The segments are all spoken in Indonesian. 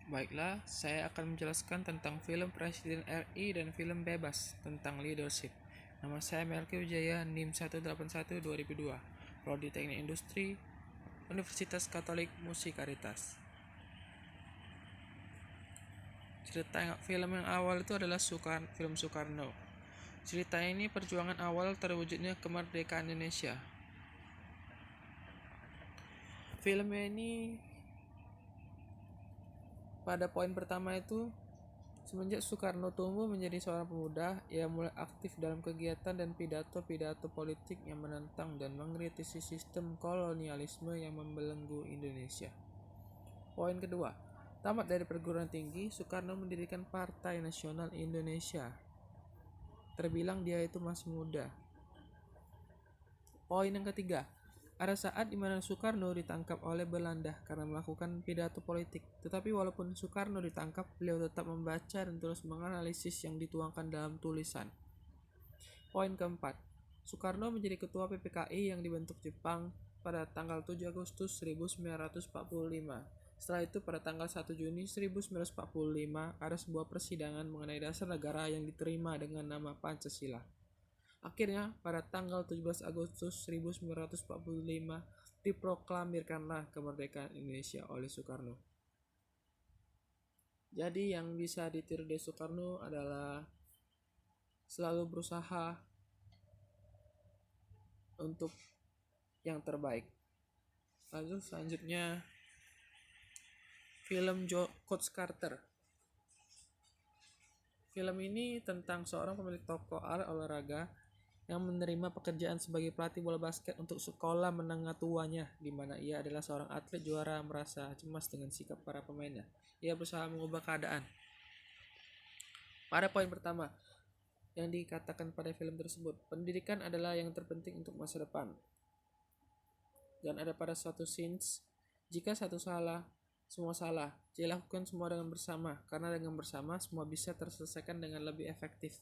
Baiklah, saya akan menjelaskan tentang film Presiden RI dan film Bebas tentang leadership. Nama saya Melki Wijaya, NIM 181-2002, Prodi Teknik Industri, Universitas Katolik Musikaritas. Cerita film yang awal itu adalah film Soekarno. Cerita ini perjuangan awal terwujudnya kemerdekaan Indonesia. Filmnya ini pada poin pertama itu, semenjak Soekarno tumbuh menjadi seorang pemuda, ia mulai aktif dalam kegiatan dan pidato-pidato politik yang menentang dan mengkritisi sistem kolonialisme yang membelenggu Indonesia. Poin kedua, tamat dari perguruan tinggi, Soekarno mendirikan Partai Nasional Indonesia. Terbilang dia itu masih muda. Poin yang ketiga, ada saat di mana Soekarno ditangkap oleh Belanda karena melakukan pidato politik. Tetapi walaupun Soekarno ditangkap, beliau tetap membaca dan terus menganalisis yang dituangkan dalam tulisan. Poin keempat, Soekarno menjadi ketua PPKI yang dibentuk Jepang pada tanggal 7 Agustus 1945. Setelah itu pada tanggal 1 Juni 1945 ada sebuah persidangan mengenai dasar negara yang diterima dengan nama Pancasila. Akhirnya, pada tanggal 17 Agustus 1945 diproklamirkanlah kemerdekaan Indonesia oleh Soekarno. Jadi yang bisa ditiru dari Soekarno adalah selalu berusaha untuk yang terbaik. Lalu selanjutnya film Coach Carter. Film ini tentang seorang pemilik toko alat olahraga yang menerima pekerjaan sebagai pelatih bola basket untuk sekolah menengah tuanya, di mana ia adalah seorang atlet juara merasa cemas dengan sikap para pemainnya. Ia berusaha mengubah keadaan. Pada poin pertama yang dikatakan pada film tersebut, pendidikan adalah yang terpenting untuk masa depan. Dan ada pada suatu scenes, jika satu salah, semua salah. Jadi lakukan semua dengan bersama, karena dengan bersama semua bisa terselesaikan dengan lebih efektif.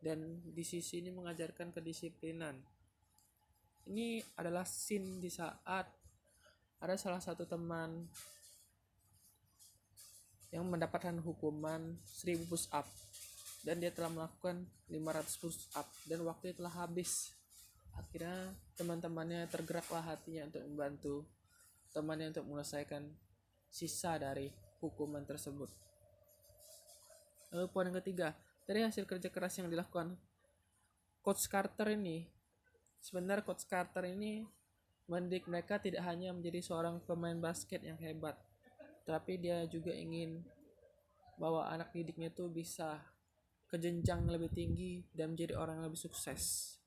Dan di sisi ini mengajarkan kedisiplinan. Ini adalah scene di saat ada salah satu teman yang mendapatkan hukuman 1000 push up dan dia telah melakukan 500 push up dan waktunya telah habis. Akhirnya teman-temannya tergeraklah hatinya untuk membantu temannya untuk menyelesaikan sisa dari hukuman tersebut. Lalu poin yang ketiga, dari hasil kerja keras yang dilakukan Coach Carter ini, sebenarnya Coach Carter ini mendidik mereka tidak hanya menjadi seorang pemain basket yang hebat, tapi dia juga ingin bahwa anak didiknya itu bisa ke jenjang lebih tinggi dan menjadi orang yang lebih sukses.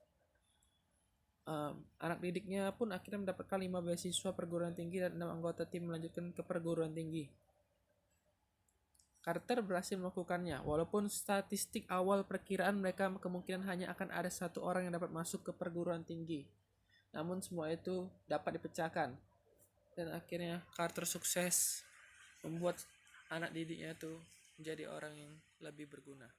Anak didiknya pun akhirnya mendapatkan 5 beasiswa perguruan tinggi dan 6 anggota tim melanjutkan ke perguruan tinggi. Carter berhasil melakukannya, walaupun statistik awal perkiraan mereka kemungkinan hanya akan ada 1 orang yang dapat masuk ke perguruan tinggi. Namun semua itu dapat dipecahkan. Dan akhirnya Carter sukses membuat anak didiknya itu menjadi orang yang lebih berguna.